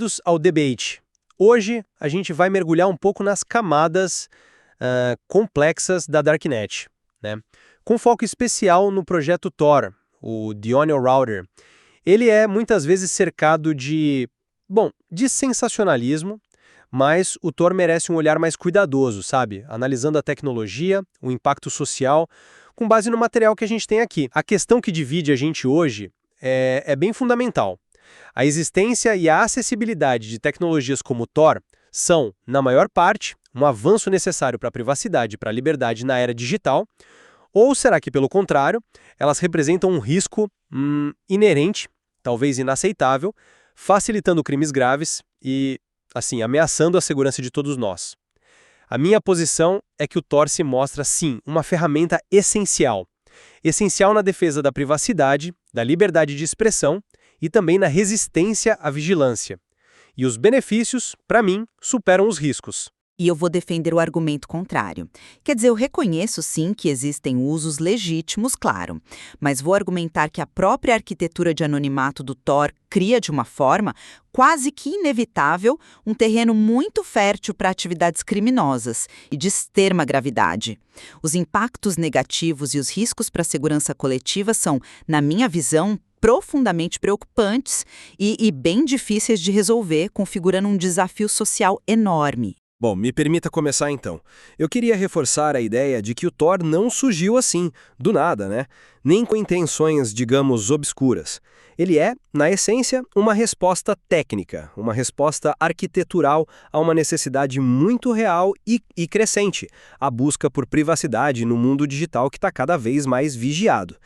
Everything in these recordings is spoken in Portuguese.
Bem-vindos ao Debate. Hoje a gente vai mergulhar um pouco nas camadas complexas da Darknet, né? Com foco especial no projeto Tor, o The Onion Router. Ele é muitas vezes cercado de sensacionalismo, mas o Tor merece um olhar mais cuidadoso, sabe? Analisando a tecnologia, o impacto social, com base no material que a gente tem aqui. A questão que divide a gente hoje é bem fundamental. A existência e a acessibilidade de tecnologias como o Tor são, na maior parte, um avanço necessário para a privacidade e para a liberdade na era digital, ou será que, pelo contrário, elas representam um risco inerente, talvez inaceitável, facilitando crimes graves e, assim, ameaçando a segurança de todos nós? A minha posição é que o Tor se mostra, sim, uma ferramenta essencial. Essencial na defesa da privacidade, da liberdade de expressão e também na resistência à vigilância. E os benefícios, para mim, superam os riscos. E eu vou defender o argumento contrário. Quer dizer, eu reconheço sim que existem usos legítimos, claro, mas vou argumentar que a própria arquitetura de anonimato do Tor cria de uma forma quase que inevitável um terreno muito fértil para atividades criminosas e de extrema gravidade. Os impactos negativos e os riscos para a segurança coletiva são, na minha visão, profundamente preocupantes e bem difíceis de resolver, configurando um desafio social enorme. Bom, me permita começar então. Eu queria reforçar a ideia de que o Tor não surgiu assim, do nada, né? Nem com intenções, digamos, obscuras. Ele é, na essência, uma resposta técnica, uma resposta arquitetural a uma necessidade muito real e crescente, a busca por privacidade no mundo digital que está cada vez mais vigiado.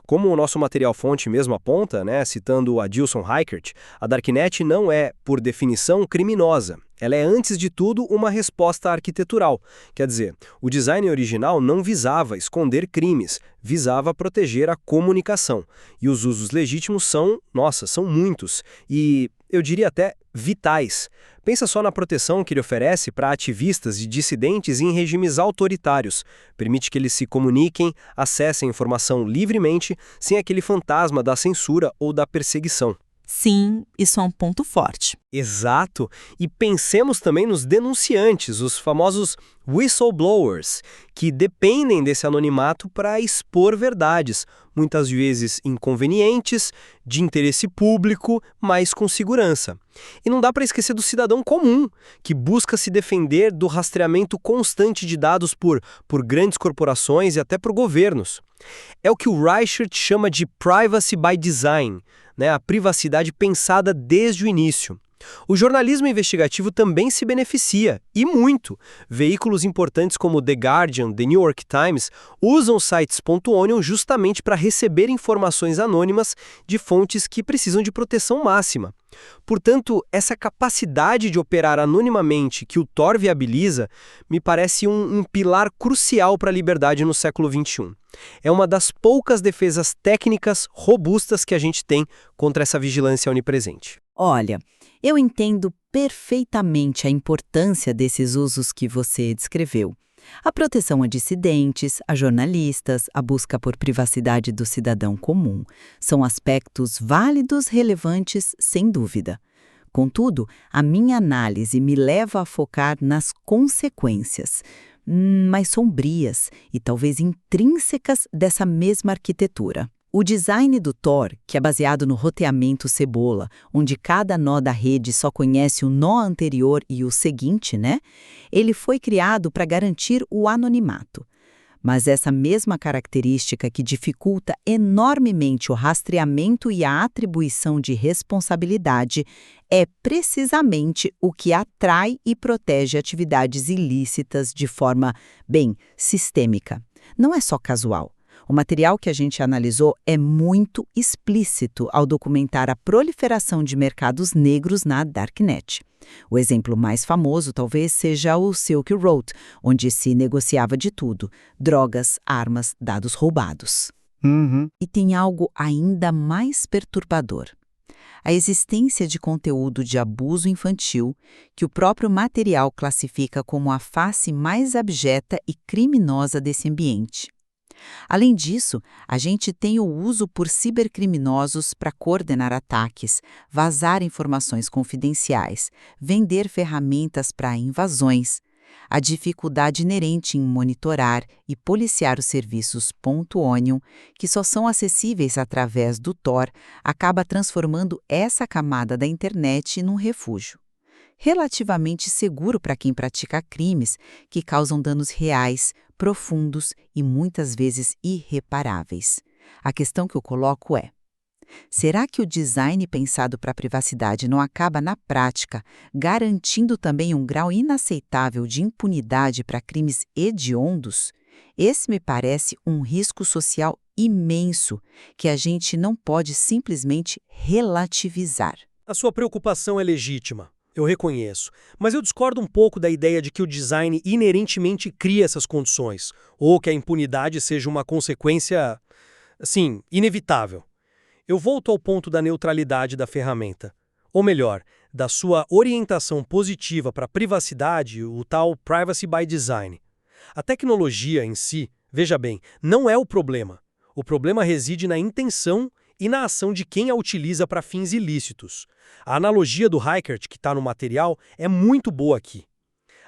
Como o nosso material-fonte mesmo aponta, né, citando a Adilson Reichert, a Darknet não é, por definição, criminosa. Ela é, antes de tudo, uma resposta arquitetural. Quer dizer, o design original não visava esconder crimes, visava proteger a comunicação. E os usos legítimos são muitos. E, eu diria até, vitais. Pensa só na proteção que ele oferece para ativistas e dissidentes em regimes autoritários. Permite que eles se comuniquem, acessem informação livremente, sem aquele fantasma da censura ou da perseguição. Sim, isso é um ponto forte. Exato. E pensemos também nos denunciantes, os famosos whistleblowers, que dependem desse anonimato para expor verdades, muitas vezes inconvenientes, de interesse público, mas com segurança. E não dá para esquecer do cidadão comum, que busca se defender do rastreamento constante de dados por grandes corporações e até por governos. É o que o Reichert chama de privacy by design, né? A privacidade pensada desde o início. O jornalismo investigativo também se beneficia, e muito. Veículos importantes como The Guardian, The New York Times, usam sites .onion justamente para receber informações anônimas de fontes que precisam de proteção máxima. Portanto, essa capacidade de operar anonimamente que o Tor viabiliza me parece um pilar crucial para a liberdade no século XXI. É uma das poucas defesas técnicas robustas que a gente tem contra essa vigilância onipresente. Olha, eu entendo perfeitamente a importância desses usos que você descreveu. A proteção a dissidentes, a jornalistas, a busca por privacidade do cidadão comum são aspectos válidos, relevantes, sem dúvida. Contudo, a minha análise me leva a focar nas consequências mais sombrias e talvez intrínsecas dessa mesma arquitetura. O design do Tor, que é baseado no roteamento cebola, onde cada nó da rede só conhece o nó anterior e o seguinte, né? Ele foi criado para garantir o anonimato. Mas essa mesma característica que dificulta enormemente o rastreamento e a atribuição de responsabilidade é precisamente o que atrai e protege atividades ilícitas de forma, sistêmica. Não é só casual. O material que a gente analisou é muito explícito ao documentar a proliferação de mercados negros na Darknet. O exemplo mais famoso talvez seja o Silk Road, onde se negociava de tudo: drogas, armas, dados roubados. E tem algo ainda mais perturbador. A existência de conteúdo de abuso infantil que o próprio material classifica como a face mais abjeta e criminosa desse ambiente. Além disso, a gente tem o uso por cibercriminosos para coordenar ataques, vazar informações confidenciais, vender ferramentas para invasões. A dificuldade inerente em monitorar e policiar os serviços .onion, que só são acessíveis através do Tor, acaba transformando essa camada da internet num refúgio relativamente seguro para quem pratica crimes que causam danos reais, profundos e muitas vezes irreparáveis. A questão que eu coloco é: será que o design pensado para a privacidade não acaba, na prática, garantindo também um grau inaceitável de impunidade para crimes hediondos? Esse me parece um risco social imenso que a gente não pode simplesmente relativizar. A sua preocupação é legítima. Eu reconheço, mas eu discordo um pouco da ideia de que o design inerentemente cria essas condições, ou que a impunidade seja uma consequência, assim, inevitável. Eu volto ao ponto da neutralidade da ferramenta, ou melhor, da sua orientação positiva para a privacidade, o tal privacy by design. A tecnologia em si, veja bem, não é o problema. O problema reside na intenção e na ação de quem a utiliza para fins ilícitos. A analogia do Reichert que está no material é muito boa aqui.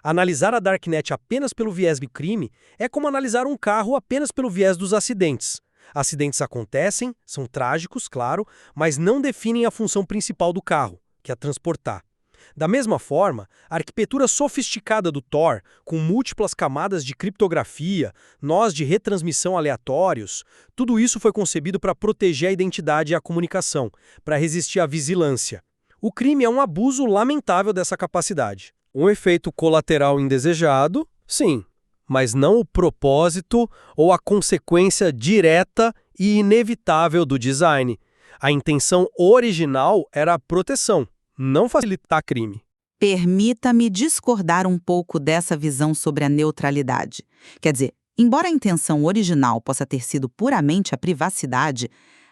Analisar a Darknet apenas pelo viés do crime é como analisar um carro apenas pelo viés dos acidentes. Acidentes acontecem, são trágicos, claro, mas não definem a função principal do carro, que é transportar. Da mesma forma, a arquitetura sofisticada do Tor, com múltiplas camadas de criptografia, nós de retransmissão aleatórios, tudo isso foi concebido para proteger a identidade e a comunicação, para resistir à vigilância. O crime é um abuso lamentável dessa capacidade. Um efeito colateral indesejado, sim, mas não o propósito ou a consequência direta e inevitável do design. A intenção original era a proteção, não facilitar crime. Permita-me discordar um pouco dessa visão sobre a neutralidade. Quer dizer, embora a intenção original possa ter sido puramente a privacidade,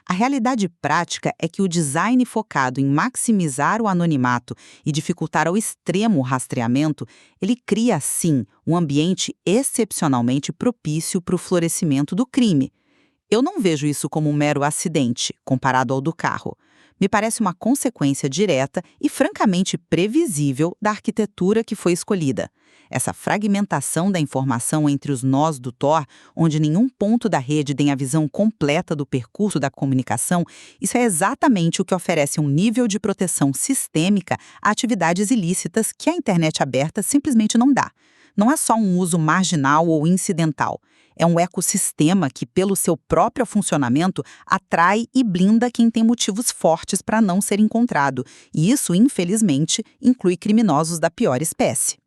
a realidade prática é que o design focado em maximizar o anonimato e dificultar ao extremo o rastreamento, ele cria, sim, um ambiente excepcionalmente propício para o florescimento do crime. Eu não vejo isso como um mero acidente, comparado ao do carro. Me parece uma consequência direta e francamente previsível da arquitetura que foi escolhida. Essa fragmentação da informação entre os nós do Tor, onde nenhum ponto da rede tem a visão completa do percurso da comunicação, isso é exatamente o que oferece um nível de proteção sistêmica a atividades ilícitas que a internet aberta simplesmente não dá. Não é só um uso marginal ou incidental. É um ecossistema que, pelo seu próprio funcionamento, atrai e blinda quem tem motivos fortes para não ser encontrado. E isso, infelizmente, inclui criminosos da pior espécie.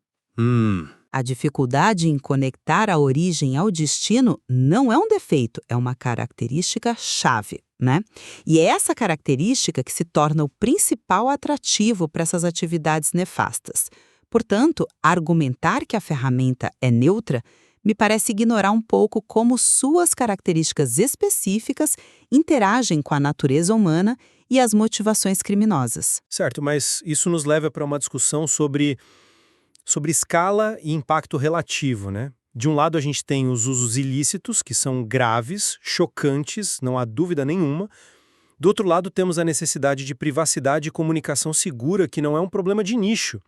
A dificuldade em conectar a origem ao destino não é um defeito, é uma característica chave, né? E é essa característica que se torna o principal atrativo para essas atividades nefastas. Portanto, argumentar que a ferramenta é neutra me parece ignorar um pouco como suas características específicas interagem com a natureza humana e as motivações criminosas. Certo, mas isso nos leva para uma discussão sobre escala e impacto relativo, né? De um lado a gente tem os usos ilícitos, que são graves, chocantes, não há dúvida nenhuma. Do outro lado temos a necessidade de privacidade e comunicação segura, que não é um problema de nicho.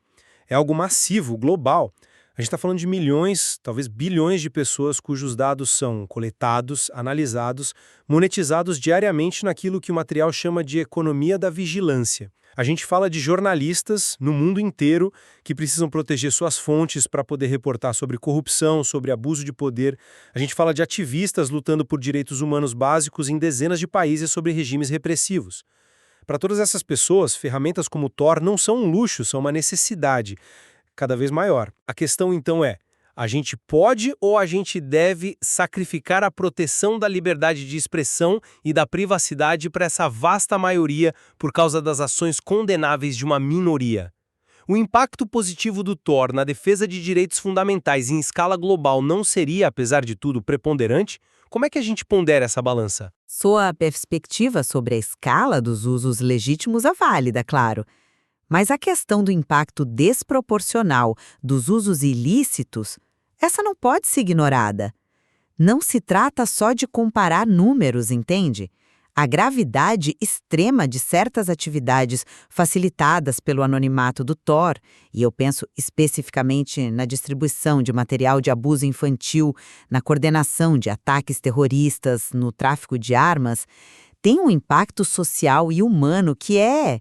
É algo massivo, global. A gente está falando de milhões, talvez bilhões de pessoas cujos dados são coletados, analisados, monetizados diariamente naquilo que o material chama de economia da vigilância. A gente fala de jornalistas no mundo inteiro que precisam proteger suas fontes para poder reportar sobre corrupção, sobre abuso de poder. A gente fala de ativistas lutando por direitos humanos básicos em dezenas de países sobre regimes repressivos. Para todas essas pessoas, ferramentas como o Tor não são um luxo, são uma necessidade cada vez maior. A questão então é: a gente pode ou a gente deve sacrificar a proteção da liberdade de expressão e da privacidade para essa vasta maioria por causa das ações condenáveis de uma minoria? O impacto positivo do Tor na defesa de direitos fundamentais em escala global não seria, apesar de tudo, preponderante? Como é que a gente pondera essa balança? Sua perspectiva sobre a escala dos usos legítimos é válida, claro. Mas a questão do impacto desproporcional dos usos ilícitos, essa não pode ser ignorada. Não se trata só de comparar números, entende? A gravidade extrema de certas atividades facilitadas pelo anonimato do Tor, e eu penso especificamente na distribuição de material de abuso infantil, na coordenação de ataques terroristas, no tráfico de armas, tem um impacto social e humano que é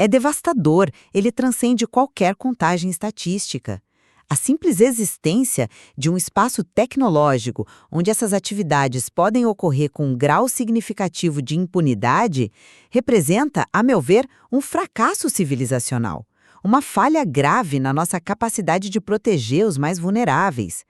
devastador, ele transcende qualquer contagem estatística. A simples existência de um espaço tecnológico onde essas atividades podem ocorrer com um grau significativo de impunidade representa, a meu ver, um fracasso civilizacional, uma falha grave na nossa capacidade de proteger os mais vulneráveis.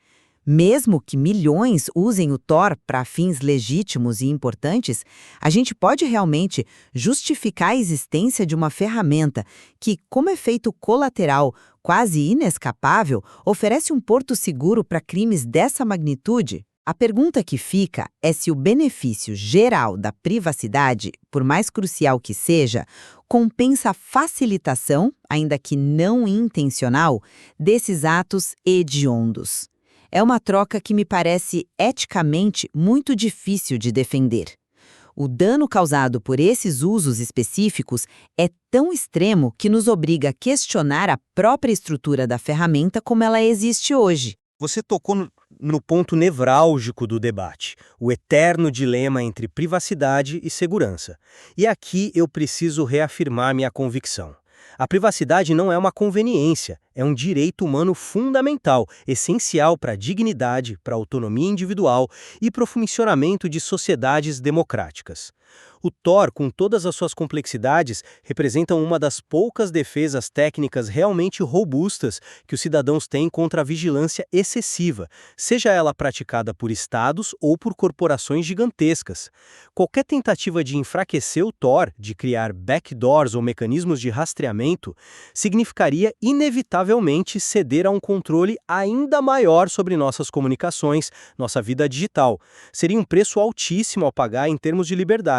Mesmo que milhões usem o Tor para fins legítimos e importantes, a gente pode realmente justificar a existência de uma ferramenta que, como efeito colateral quase inescapável, oferece um porto seguro para crimes dessa magnitude? A pergunta que fica é se o benefício geral da privacidade, por mais crucial que seja, compensa a facilitação, ainda que não intencional, desses atos hediondos. É uma troca que me parece eticamente muito difícil de defender. O dano causado por esses usos específicos é tão extremo que nos obriga a questionar a própria estrutura da ferramenta como ela existe hoje. Você tocou no ponto nevrálgico do debate, o eterno dilema entre privacidade e segurança. E aqui eu preciso reafirmar minha convicção. A privacidade não é uma conveniência, é um direito humano fundamental, essencial para a dignidade, para a autonomia individual e para o funcionamento de sociedades democráticas. O Tor, com todas as suas complexidades, representa uma das poucas defesas técnicas realmente robustas que os cidadãos têm contra a vigilância excessiva, seja ela praticada por estados ou por corporações gigantescas. Qualquer tentativa de enfraquecer o Tor, de criar backdoors ou mecanismos de rastreamento, significaria inevitavelmente ceder a um controle ainda maior sobre nossas comunicações, nossa vida digital. Seria um preço altíssimo a pagar em termos de liberdade.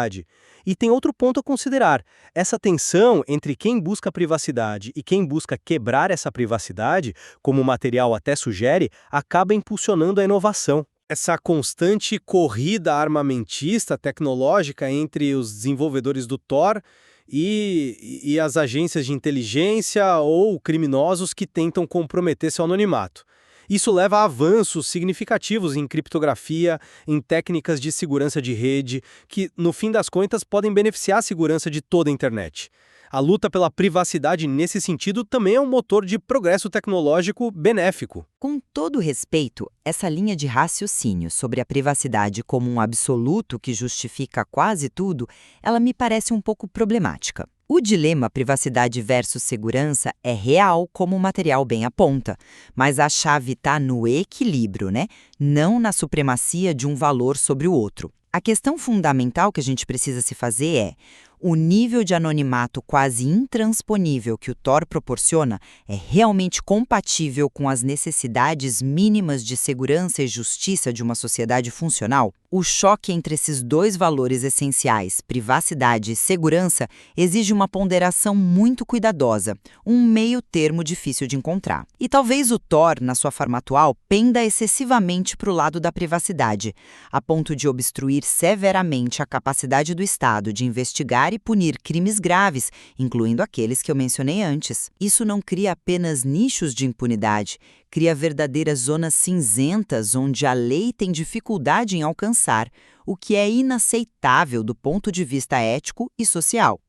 E tem outro ponto a considerar. Essa tensão entre quem busca privacidade e quem busca quebrar essa privacidade, como o material até sugere, acaba impulsionando a inovação. Essa constante corrida armamentista tecnológica entre os desenvolvedores do Tor e as agências de inteligência ou criminosos que tentam comprometer seu anonimato. Isso leva a avanços significativos em criptografia, em técnicas de segurança de rede, que, no fim das contas, podem beneficiar a segurança de toda a internet. A luta pela privacidade, nesse sentido, também é um motor de progresso tecnológico benéfico. Com todo respeito, essa linha de raciocínio sobre a privacidade como um absoluto que justifica quase tudo, ela me parece um pouco problemática. O dilema privacidade versus segurança é real, como o material bem aponta, mas a chave está no equilíbrio, né? Não na supremacia de um valor sobre o outro. A questão fundamental que a gente precisa se fazer é: o nível de anonimato quase intransponível que o Tor proporciona é realmente compatível com as necessidades mínimas de segurança e justiça de uma sociedade funcional? O choque entre esses dois valores essenciais, privacidade e segurança, exige uma ponderação muito cuidadosa, um meio termo difícil de encontrar. E talvez o Tor, na sua forma atual, penda excessivamente para o lado da privacidade, a ponto de obstruir severamente a capacidade do Estado de investigar e punir crimes graves, incluindo aqueles que eu mencionei antes. Isso não cria apenas nichos de impunidade, cria verdadeiras zonas cinzentas onde a lei tem dificuldade em alcançar, o que é inaceitável do ponto de vista ético e social.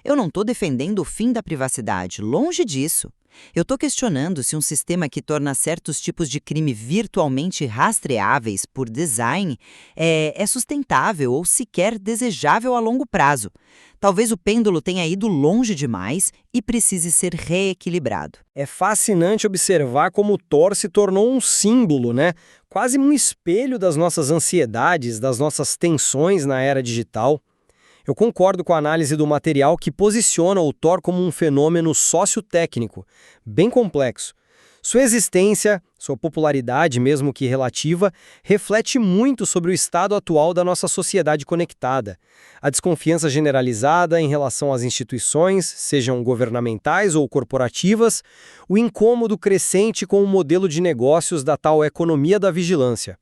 Eu não estou defendendo o fim da privacidade, longe disso. Eu estou questionando se um sistema que torna certos tipos de crime virtualmente rastreáveis por design é sustentável ou sequer desejável a longo prazo. Talvez o pêndulo tenha ido longe demais e precise ser reequilibrado. É fascinante observar como o Tor se tornou um símbolo, né? Quase um espelho das nossas ansiedades, das nossas tensões na era digital. Eu concordo com a análise do material que posiciona o Tor como um fenômeno sociotécnico, bem complexo. Sua existência, sua popularidade, mesmo que relativa, reflete muito sobre o estado atual da nossa sociedade conectada. A desconfiança generalizada em relação às instituições, sejam governamentais ou corporativas, o incômodo crescente com o modelo de negócios da tal economia da vigilância.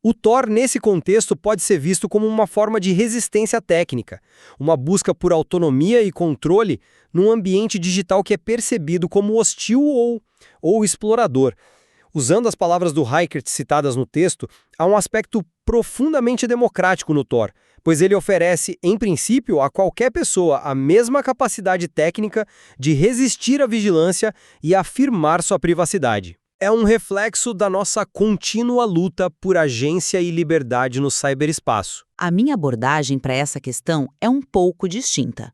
O Tor, nesse contexto, pode ser visto como uma forma de resistência técnica, uma busca por autonomia e controle num ambiente digital que é percebido como hostil ou explorador. Usando as palavras do Reichert citadas no texto, há um aspecto profundamente democrático no Tor, pois ele oferece, em princípio, a qualquer pessoa a mesma capacidade técnica de resistir à vigilância e afirmar sua privacidade. É um reflexo da nossa contínua luta por agência e liberdade no ciberespaço. A minha abordagem para essa questão é um pouco distinta.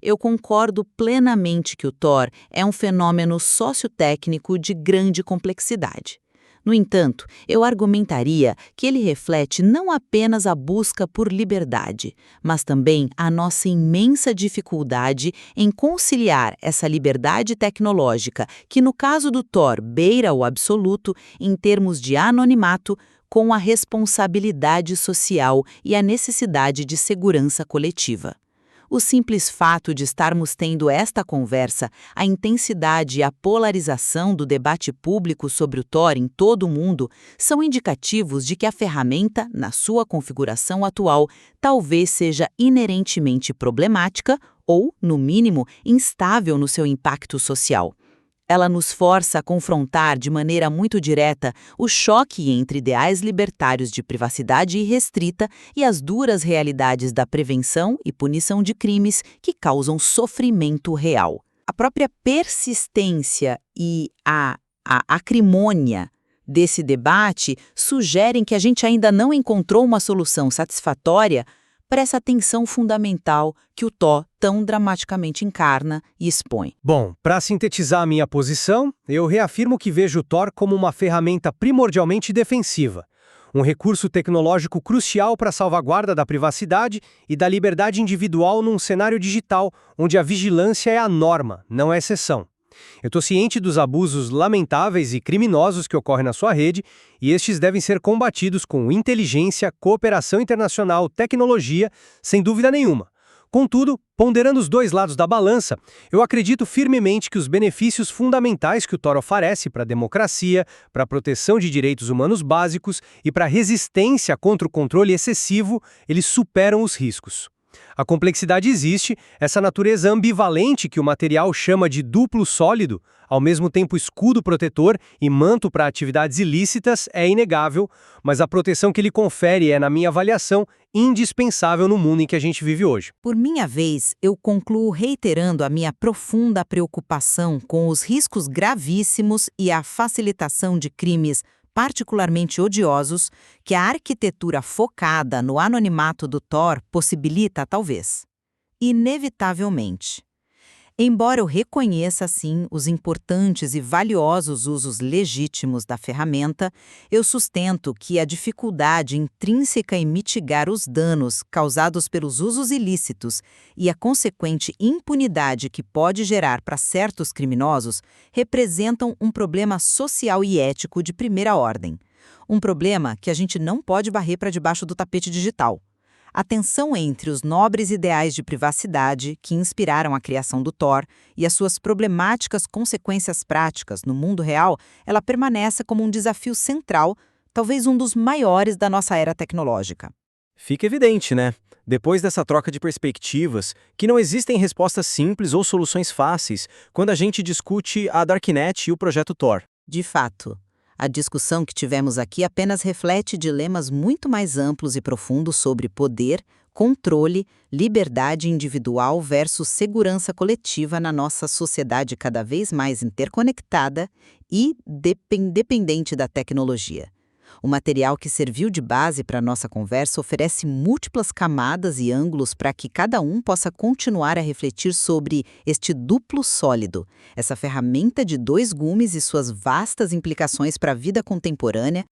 Eu concordo plenamente que o Tor é um fenômeno sociotécnico de grande complexidade. No entanto, eu argumentaria que ele reflete não apenas a busca por liberdade, mas também a nossa imensa dificuldade em conciliar essa liberdade tecnológica, que no caso do Tor beira o absoluto em termos de anonimato, com a responsabilidade social e a necessidade de segurança coletiva. O simples fato de estarmos tendo esta conversa, a intensidade e a polarização do debate público sobre o Tor em todo o mundo são indicativos de que a ferramenta, na sua configuração atual, talvez seja inerentemente problemática ou, no mínimo, instável no seu impacto social. Ela nos força a confrontar de maneira muito direta o choque entre ideais libertários de privacidade irrestrita e as duras realidades da prevenção e punição de crimes que causam sofrimento real. A própria persistência e a acrimônia desse debate sugerem que a gente ainda não encontrou uma solução satisfatória para essa tensão fundamental que o Tor tão dramaticamente encarna e expõe. Bom, para sintetizar a minha posição, eu reafirmo que vejo o Tor como uma ferramenta primordialmente defensiva, um recurso tecnológico crucial para a salvaguarda da privacidade e da liberdade individual num cenário digital onde a vigilância é a norma, não a exceção. Eu estou ciente dos abusos lamentáveis e criminosos que ocorrem na sua rede, e estes devem ser combatidos com inteligência, cooperação internacional, tecnologia, sem dúvida nenhuma. Contudo, ponderando os dois lados da balança, eu acredito firmemente que os benefícios fundamentais que o Tor oferece para a democracia, para a proteção de direitos humanos básicos e para a resistência contra o controle excessivo, eles superam os riscos. A complexidade existe, essa natureza ambivalente que o material chama de duplo sólido, ao mesmo tempo escudo protetor e manto para atividades ilícitas, é inegável, mas a proteção que ele confere é, na minha avaliação, indispensável no mundo em que a gente vive hoje. Por minha vez, eu concluo reiterando a minha profunda preocupação com os riscos gravíssimos e a facilitação de crimes particularmente odiosos que a arquitetura focada no anonimato do Tor possibilita, talvez. Inevitavelmente. Embora eu reconheça, sim, os importantes e valiosos usos legítimos da ferramenta, eu sustento que a dificuldade intrínseca em mitigar os danos causados pelos usos ilícitos e a consequente impunidade que pode gerar para certos criminosos representam um problema social e ético de primeira ordem. Um problema que a gente não pode varrer para debaixo do tapete digital. A tensão entre os nobres ideais de privacidade que inspiraram a criação do Tor e as suas problemáticas consequências práticas no mundo real, ela permanece como um desafio central, talvez um dos maiores da nossa era tecnológica. Fica evidente, né? Depois dessa troca de perspectivas, que não existem respostas simples ou soluções fáceis quando a gente discute a Darknet e o projeto Tor. De fato. A discussão que tivemos aqui apenas reflete dilemas muito mais amplos e profundos sobre poder, controle, liberdade individual versus segurança coletiva na nossa sociedade cada vez mais interconectada e dependente da tecnologia. O material que serviu de base para a nossa conversa oferece múltiplas camadas e ângulos para que cada um possa continuar a refletir sobre este duplo sólido, essa ferramenta de dois gumes e suas vastas implicações para a vida contemporânea.